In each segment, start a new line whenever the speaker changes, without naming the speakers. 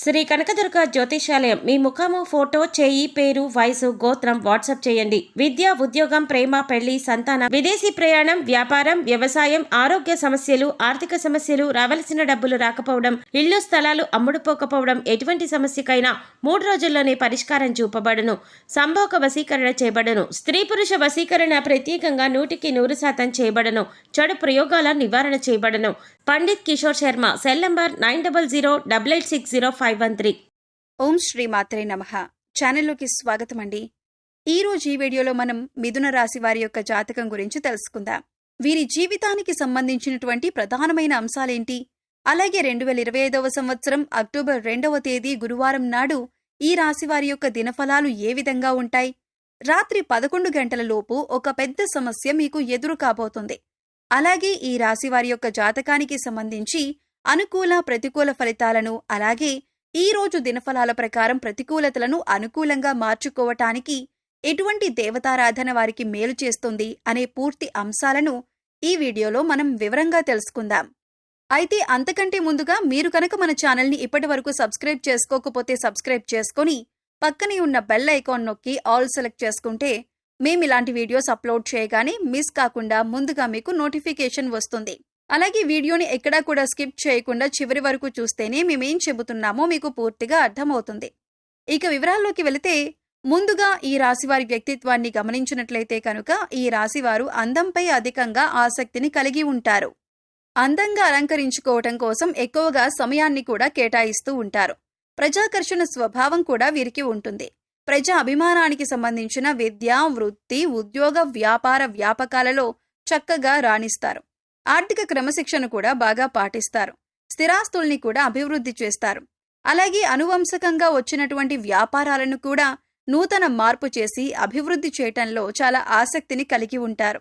శ్రీ కనకదుర్గ జ్యోతిషాలయం మీ ముఖము ఫోటో చేయి పేరు వయసు గోత్రం వాట్సాప్ చేయండి. విద్య ఉద్యోగం ప్రేమ పెళ్లి సంతానం విదేశీ ప్రయాణం వ్యాపారం వ్యవసాయం ఆరోగ్య సమస్యలు ఆర్థిక సమస్యలు రావలసిన డబ్బులు రాకపోవడం ఇల్లు స్థలాలు అమ్ముడుపోకపోవడం ఎటువంటి సమస్యకైనా 3 రోజుల్లోనే పరిష్కారం చూపబడును. సంభోగ వశీకరణ చేయబడును. స్త్రీ పురుష వశీకరణ ప్రత్యేకంగా 100% చేయబడును. చెడు ప్రయోగాల నివారణ చేయబడును. Pandit Kishore Sharma cell number 9008860513.
ఓం శ్రీ మాత్రే నమః. ఛానల్లోకి స్వాగతం అండి. ఈరోజు ఈ వీడియోలో మనం మిథున రాశి వారి యొక్క జాతకం గురించి తెలుసుకుందాం. వీరి జీవితానికి సంబంధించినటువంటి ప్రధానమైన అంశాలేంటి, అలాగే 2025వ సంవత్సరం అక్టోబర్ 2వ తేదీ గురువారం నాడు ఈ రాశి వారి యొక్క దినఫలాలు ఏ విధంగా ఉంటాయి. రాత్రి 11 గంటల లోపు ఒక పెద్ద సమస్య మీకు ఎదురు కాబోతుంది. అలాగే ఈ రాశి వారి యొక్క జాతకానికి సంబంధించి అనుకూల ప్రతికూల ఫలితాలను, అలాగే ఈ రోజు దినఫలాల ప్రకారం ప్రతికూలతలను అనుకూలంగా మార్చుకోవటానికి ఎటువంటి దేవతారాధన వారికి మేలు చేస్తుంది అనే పూర్తి అంశాలను ఈ వీడియోలో మనం వివరంగా తెలుసుకుందాం. అయితే అంతకంటే ముందుగా మీరు కనుక మన ఛానల్ని ఇప్పటివరకు సబ్స్క్రైబ్ చేసుకోకపోతే సబ్స్క్రైబ్ చేసుకొని పక్కనే ఉన్న బెల్ ఐకాన్ నొక్కి ఆల్ సెలెక్ట్ చేసుకుంటే మేమిలాంటి వీడియోస్ అప్లోడ్ చేయగానే మిస్ కాకుండా ముందుగా మీకు నోటిఫికేషన్ వస్తుంది. అలాగే వీడియోని ఎక్కడా కూడా స్కిప్ చేయకుండా చివరి వరకు చూస్తేనే మేమేం చెబుతున్నామో మీకు పూర్తిగా అర్థమవుతుంది. ఇక వివరాల్లోకి వెళితే, ముందుగా ఈ రాశివారి వ్యక్తిత్వాన్ని గమనించినట్లయితే కనుక ఈ రాశివారు అందంపై అధికంగా ఆసక్తిని కలిగి ఉంటారు. అందంగా అలంకరించుకోవటం కోసం ఎక్కువగా సమయాన్ని కూడా కేటాయిస్తూ ఉంటారు. ప్రజాకర్షణ స్వభావం కూడా వీరికి ఉంటుంది. ప్రజా అభిమానానికి సంబంధించిన విద్య, వృత్తి, ఉద్యోగ, వ్యాపార వ్యాపకాలలో చక్కగా రాణిస్తారు. ఆర్థిక క్రమశిక్షణ కూడా బాగా పాటిస్తారు. స్థిరాస్తుల్ని కూడా అభివృద్ధి చేస్తారు. అలాగే అనువంశకంగా వచ్చినటువంటి వ్యాపారాలను కూడా నూతన మార్పు చేసి అభివృద్ధి చేయటంలో చాలా ఆసక్తిని కలిగి ఉంటారు.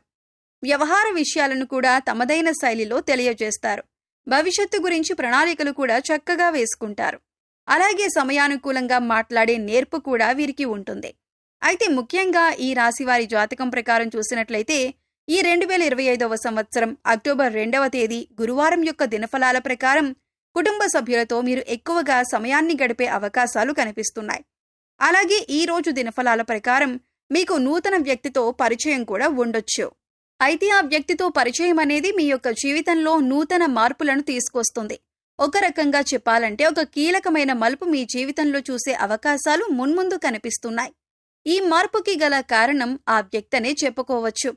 వ్యవహార విషయాలను కూడా తమదైన శైలిలో తెలియజేస్తారు. భవిష్యత్తు గురించి ప్రణాళికలు కూడా చక్కగా వేసుకుంటారు. అలాగే సమయానుకూలంగా మాట్లాడే నేర్పు కూడా వీరికి ఉంటుంది. అయితే ముఖ్యంగా ఈ రాశివారి జాతకం ప్రకారం చూసినట్లయితే ఈ 2025వ సంవత్సరం అక్టోబర్ 2వ తేదీ గురువారం యొక్క దినఫలాల ప్రకారం కుటుంబ సభ్యులతో మీరు ఎక్కువగా సమయాన్ని గడిపే అవకాశాలు కనిపిస్తున్నాయి. అలాగే ఈ రోజు దినఫలాల ప్రకారం మీకు నూతన వ్యక్తితో పరిచయం కూడా ఉండొచ్చు. అయితే ఆ వ్యక్తితో పరిచయం అనేది మీ యొక్క జీవితంలో నూతన మార్పులను తీసుకొస్తుంది. ఒక రకంగా చెప్పాలంటే ఒక కీలకమైన మలుపు మీ జీవితంలో చూసే అవకాశాలు మున్ముందు కనిపిస్తున్నాయి. ఈ మార్పుకి గల కారణం ఆ వ్యక్తనే చెప్పుకోవచ్చు.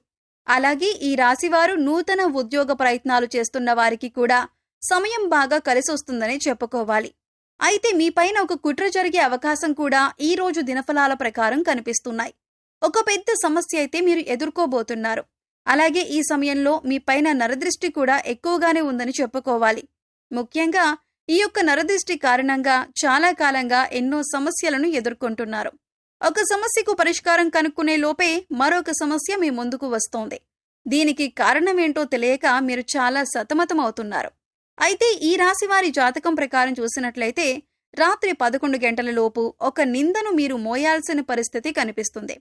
అలాగే ఈ రాశివారు నూతన ఉద్యోగ ప్రయత్నాలు చేస్తున్న వారికి కూడా సమయం బాగా కలిసొస్తుందని చెప్పుకోవాలి. అయితే మీపైన ఒక కుట్ర జరిగే అవకాశం కూడా ఈ రోజు దినఫలాల ప్రకారం కనిపిస్తున్నాయి. ఒక పెద్ద సమస్య అయితే మీరు ఎదుర్కోబోతున్నారు. అలాగే ఈ సమయంలో మీపైన నరదృష్టి కూడా ఎక్కువగానే ఉందని చెప్పుకోవాలి. ముఖ్యంగా ఈ యొక్క నరదృష్టి కారణంగా చాలా కాలంగా ఎన్నో సమస్యలను ఎదుర్కొంటున్నారు. ఒక సమస్యకు పరిష్కారం కనుక్కునే లోపే మరొక సమస్య మీ ముందుకు వస్తోంది. దీనికి కారణమేంటో తెలియక మీరు చాలా సతమతమవుతున్నారు. అయితే ఈ రాశివారి జాతకం ప్రకారం చూసినట్లయితే రాత్రి 11 గంటల లోపు ఒక నిందను మీరు మోయాల్సిన పరిస్థితి కనిపిస్తుంది.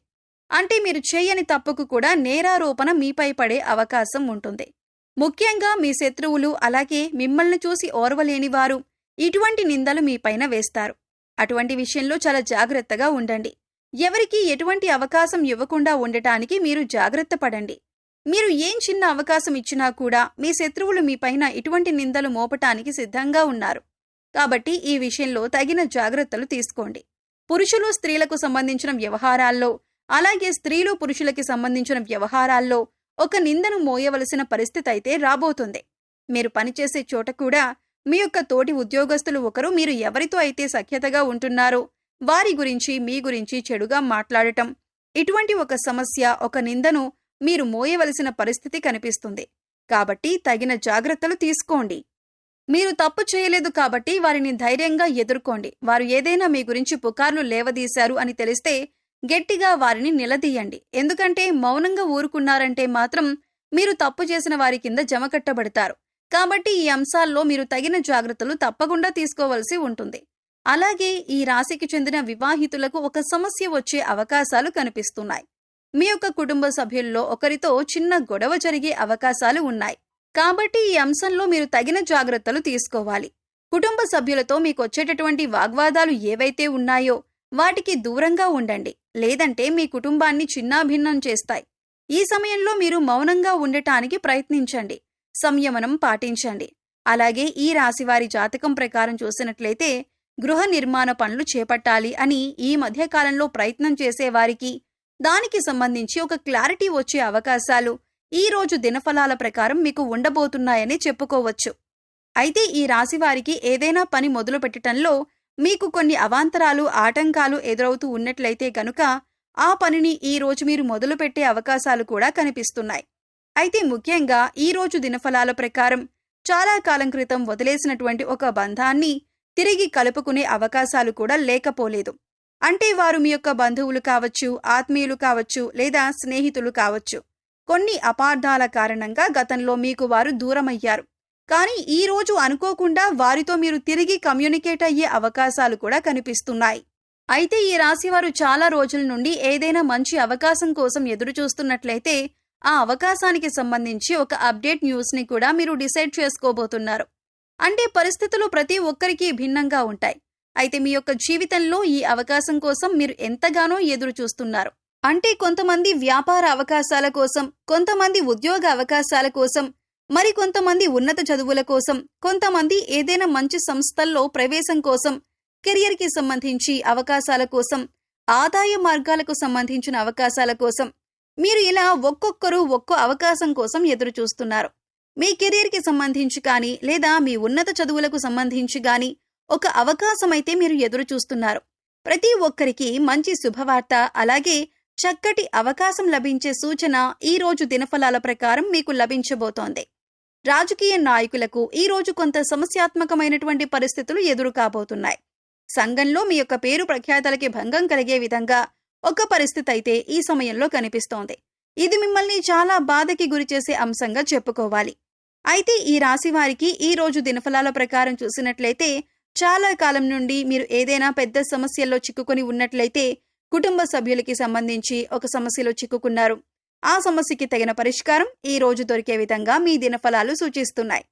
అంటే మీరు చేయని తప్పుకు కూడా నేరారోపణ మీపై పడే అవకాశం ఉంటుంది. ముఖ్యంగా మీ శత్రువులు, అలాగే మిమ్మల్ని చూసి ఓర్వలేని వారు ఇటువంటి నిందలు మీపైన వేస్తారు. అటువంటి విషయంలో చాలా జాగ్రత్తగా ఉండండి. ఎవరికీ ఎటువంటి అవకాశం ఇవ్వకుండా ఉండటానికి మీరు జాగ్రత్త పడండి. మీరు ఏం చిన్న అవకాశం ఇచ్చినా కూడా మీ శత్రువులు మీపైన ఇటువంటి నిందలు మోపటానికి సిద్ధంగా ఉన్నారు. కాబట్టి ఈ విషయంలో తగిన జాగ్రత్తలు తీసుకోండి. పురుషులు స్త్రీలకు సంబంధించిన వ్యవహారాల్లో, అలాగే స్త్రీలు పురుషులకి సంబంధించిన వ్యవహారాల్లో ఒక నిందను మోయవలసిన పరిస్థితి అయితే రాబోతుంది. మీరు పనిచేసే చోట కూడా మీ యొక్క తోటి ఉద్యోగస్తులు ఒకరు మీరు ఎవరితో అయితే సఖ్యతగా ఉంటున్నారో వారి గురించి మీ గురించి చెడుగా మాట్లాడటం, ఇటువంటి ఒక సమస్య, ఒక నిందను మీరు మోయవలసిన పరిస్థితి కనిపిస్తుంది. కాబట్టి తగిన జాగ్రత్తలు తీసుకోండి. మీరు తప్పు చేయలేదు కాబట్టి వారిని ధైర్యంగా ఎదుర్కోండి. వారు ఏదైనా మీ గురించి పుకార్లు లేవదీశారు అని తెలిస్తే గట్టిగా వారిని నిలదీయండి. ఎందుకంటే మౌనంగా ఊరుకున్నారంటే మాత్రం మీరు తప్పు చేసిన వారి కింద జమకట్టబడతారు. కాబట్టి ఈ అంశాల్లో మీరు తగిన జాగ్రత్తలు తప్పకుండా తీసుకోవలసి ఉంటుంది. అలాగే ఈ రాశికి చెందిన వివాహితులకు ఒక సమస్య వచ్చే అవకాశాలు కనిపిస్తున్నాయి. మీ యొక్క కుటుంబ సభ్యుల్లో ఒకరితో చిన్న గొడవ జరిగే అవకాశాలు ఉన్నాయి. కాబట్టి ఈ అంశంలో మీరు తగిన జాగ్రత్తలు తీసుకోవాలి. కుటుంబ సభ్యులతో మీకొచ్చేటటువంటి వాగ్వాదాలు ఏవైతే ఉన్నాయో వాటికి దూరంగా ఉండండి. లేదంటే మీ కుటుంబాన్ని చిన్నాభిన్నం చేస్తాయి. ఈ సమయంలో మీరు మౌనంగా ఉండటానికి ప్రయత్నించండి. సంయమనం పాటించండి. అలాగే ఈ రాశివారి జాతకం ప్రకారం చూసినట్లయితే గృహ నిర్మాణ పనులు చేపట్టాలి అని ఈ మధ్యకాలంలో ప్రయత్నం చేసేవారికి దానికి సంబంధించి ఒక క్లారిటీ వచ్చే అవకాశాలు ఈ రోజు దినఫలాల ప్రకారం మీకు ఉండబోతున్నాయని చెప్పుకోవచ్చు. అయితే ఈ రాశివారికి ఏదైనా పని మొదలు పెట్టడంలో మీకు కొన్ని అవాంతరాలు, ఆటంకాలు ఎదురవుతూ ఉన్నట్లయితే గనుక ఆ పనిని ఈ రోజు మీరు మొదలుపెట్టే అవకాశాలు కూడా కనిపిస్తున్నాయి. అయితే ముఖ్యంగా ఈ రోజు దినఫలాల ప్రకారం చాలా కాలం క్రితం వదిలేసినటువంటి ఒక బంధాన్ని తిరిగి కలుపుకునే అవకాశాలు కూడా లేకపోలేదు. అంటే వారు మీ యొక్క బంధువులు కావచ్చు, ఆత్మీయులు కావచ్చు, లేదా స్నేహితులు కావచ్చు. కొన్ని అపార్థాల కారణంగా గతంలో మీకు వారు దూరమయ్యారు. కానీ ఈ రోజు అనుకోకుండా వారితో మీరు తిరిగి కమ్యూనికేట్ అయ్యే అవకాశాలు కూడా కనిపిస్తున్నాయి. అయితే ఈ రాశివారు చాలా రోజుల నుండి ఏదైనా మంచి అవకాశం కోసం ఎదురు చూస్తున్నట్లయితే ఆ అవకాశానికి సంబంధించి ఒక అప్డేట్ న్యూస్ని కూడా మీరు డిసైడ్ చేసుకోబోతున్నారు. అంటే పరిస్థితులు ప్రతి ఒక్కరికి భిన్నంగా ఉంటాయి. అయితే మీ యొక్క జీవితంలో ఈ అవకాశం కోసం మీరు ఎంతగానో ఎదురు చూస్తున్నారు. అంటే కొంతమంది వ్యాపార అవకాశాల కోసం, కొంతమంది ఉద్యోగ అవకాశాల కోసం, మరి కొంతమంది ఉన్నత చదువుల కోసం, కొంతమంది ఏదైనా మంచి సంస్థల్లో ప్రవేశం కోసం, కెరియర్కి సంబంధించి అవకాశాల కోసం, ఆదాయ మార్గాలకు సంబంధించిన అవకాశాల కోసం మీరు ఇలా ఒక్కొక్కరు ఒక్కో అవకాశం కోసం ఎదురు చూస్తున్నారు. మీ కెరియర్కి సంబంధించి కానీ లేదా మీ ఉన్నత చదువులకు సంబంధించి కానీ ఒక అవకాశం అయితే మీరు ఎదురు చూస్తున్నారు. ప్రతి ఒక్కరికి మంచి శుభవార్త, అలాగే చక్కటి అవకాశం లభించే సూచన ఈ రోజు దినఫలాల ప్రకారం మీకు లభించబోతోంది. రాజకీయ నాయకులకు ఈ రోజు కొంత సమస్యాత్మకమైనటువంటి పరిస్థితులు ఎదురు కాబోతున్నాయి. సంఘంలో మీ యొక్క పేరు ప్రఖ్యాతలకి భంగం కలిగే విధంగా ఒక పరిస్థితి అయితే ఈ సమయంలో కనిపిస్తోంది. ఇది మిమ్మల్ని చాలా బాధకి గురిచేసే అంశంగా చెప్పుకోవాలి. అయితే ఈ రాశి వారికి ఈ రోజు దినఫలాల ప్రకారం చూసినట్లయితే చాలా కాలం నుండి మీరు ఏదైనా పెద్ద సమస్యల్లో చిక్కుకొని ఉన్నట్లయితే, కుటుంబ సభ్యులకి సంబంధించి ఒక సమస్యలో చిక్కుకున్నారు. ఆ సమస్యకి తగిన పరిష్కారం ఈ రోజు దొరికే విధంగా మీ దినఫలాలు సూచిస్తున్నాయి.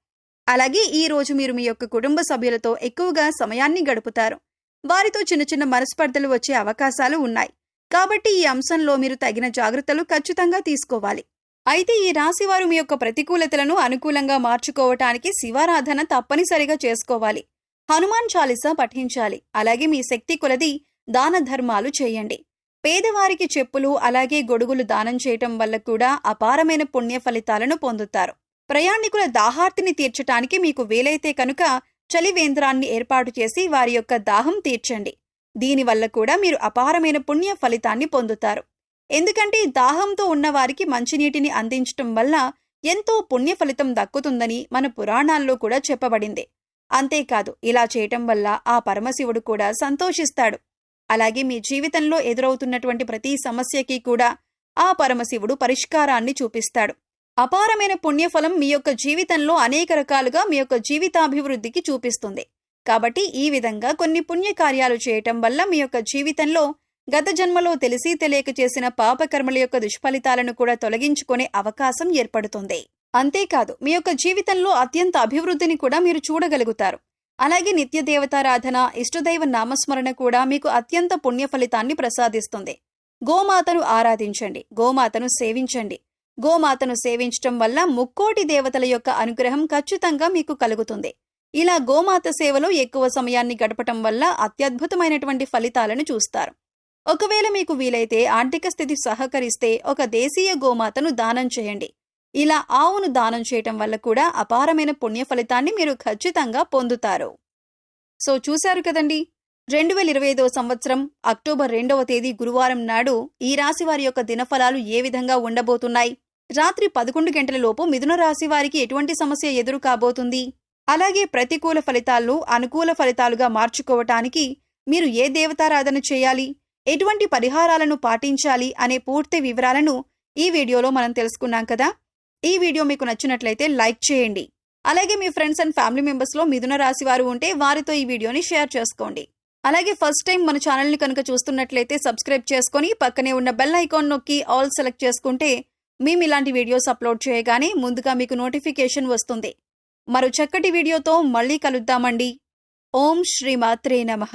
అలాగే ఈ రోజు మీరు మీ యొక్క కుటుంబ సభ్యులతో ఎక్కువగా సమయాన్ని గడుపుతారు. వారితో చిన్న చిన్న మనస్పర్ధలు వచ్చే అవకాశాలు ఉన్నాయి. కాబట్టి ఈ అంశంలో మీరు తగిన జాగ్రత్తలు ఖచ్చితంగా తీసుకోవాలి. అయితే ఈ రాశివారు మీ యొక్క ప్రతికూలతలను అనుకూలంగా మార్చుకోవటానికి శివారాధన తప్పనిసరిగా చేసుకోవాలి. హనుమాన్ చాలీసా పఠించాలి. అలాగే మీ శక్తి కొలది దాన ధర్మాలు చేయండి. పేదవారికి చెప్పులు అలాగే గొడుగులు దానం చేయటం వల్ల కూడా అపారమైన పుణ్య ఫలితాలను పొందుతారు. ప్రయాణికుల దాహార్తిని తీర్చటానికి మీకు వీలైతే కనుక చలివేంద్రాన్ని ఏర్పాటు చేసి వారి యొక్క దాహం తీర్చండి. దీనివల్ల కూడా మీరు అపారమైన పుణ్య ఫలితాన్ని పొందుతారు. ఎందుకంటే దాహంతో ఉన్నవారికి మంచినీటిని అందించటం వల్ల ఎంతో పుణ్య ఫలితం దక్కుతుందని మన పురాణాల్లో కూడా చెప్పబడింది. అంతేకాదు, ఇలా చేయటం వల్ల ఆ పరమశివుడు కూడా సంతోషిస్తాడు. అలాగే మీ జీవితంలో ఎదురవుతున్నటువంటి ప్రతి సమస్యకి కూడా ఆ పరమశివుడు పరిష్కారాన్ని చూపిస్తాడు. అపారమైన పుణ్యఫలం మీ యొక్క జీవితంలో అనేక రకాలుగా మీ యొక్క జీవితాభివృద్ధికి చూపిస్తుంది. కాబట్టి ఈ విధంగా కొన్ని పుణ్యకార్యాలు చేయటం వల్ల మీ యొక్క జీవితంలో గత జన్మలో తెలిసి తెలియక చేసిన పాపకర్మల యొక్క దుష్ఫలితాలను కూడా తొలగించుకునే అవకాశం ఏర్పడుతుంది. అంతేకాదు, మీ యొక్క జీవితంలో అత్యంత అభివృద్ధిని కూడా మీరు చూడగలుగుతారు. అలాగే నిత్య దేవతారాధన, ఇష్టదైవ నామస్మరణ కూడా మీకు అత్యంత పుణ్య ఫలితాన్ని ప్రసాదిస్తుంది. గోమాతను ఆరాధించండి, గోమాతను సేవించండి. గోమాతను సేవించటం వల్ల ముక్కోటి దేవతల యొక్క అనుగ్రహం ఖచ్చితంగా మీకు కలుగుతుంది. ఇలా గోమాత సేవలో ఎక్కువ సమయాన్ని గడపటం వల్ల అత్యద్భుతమైనటువంటి ఫలితాలను చూస్తారు. ఒకవేళ మీకు వీలైతే ఆర్థిక స్థితి సహకరిస్తే ఒక దేశీయ గోమాతను దానం చేయండి. ఇలా ఆవును దానం చేయటం వల్ల కూడా అపారమైన పుణ్య ఫలితాన్ని మీరు ఖచ్చితంగా పొందుతారు. సో చూశారు కదండి, 2025 సంవత్సరం అక్టోబర్ 2వ తేదీ గురువారం నాడు ఈ రాశి వారి యొక్క దినఫలాలు ఏ విధంగా ఉండబోతున్నాయి, రాత్రి 11 గంటల లోపు మిథున రాశి వారికి ఎటువంటి సమస్య ఎదురు కాబోతుంది, అలాగే ప్రతికూల ఫలితాలను అనుకూల ఫలితాలుగా మార్చుకోవటానికి మీరు ఏ దేవతారాధన చేయాలి, ఎటువంటి పరిహారాలను పాటించాలి అనే పూర్తి వివరాలను ఈ వీడియోలో మనం తెలుసుకున్నాం కదా. ఈ వీడియో మీకు నచ్చినట్లయితే లైక్ చేయండి. అలాగే మీ ఫ్రెండ్స్ అండ్ ఫ్యామిలీ మెంబర్స్లో మిథున రాశి వారు ఉంటే వారితో ఈ వీడియోని షేర్ చేసుకోండి. అలాగే ఫస్ట్ టైం మన ఛానల్ని కనుక చూస్తున్నట్లయితే సబ్స్క్రైబ్ చేసుకొని పక్కనే ఉన్న బెల్ ఐకాన్ నొక్కి ఆల్ సెలెక్ట్ చేసుకుంటే మేము ఇలాంటి వీడియోస్ అప్లోడ్ చేయగానే ముందుగా మీకు నోటిఫికేషన్ వస్తుంది. మరో చక్కటి వీడియోతో మళ్ళీ కలుద్దామండి. ఓం శ్రీ మాత్రే నమః.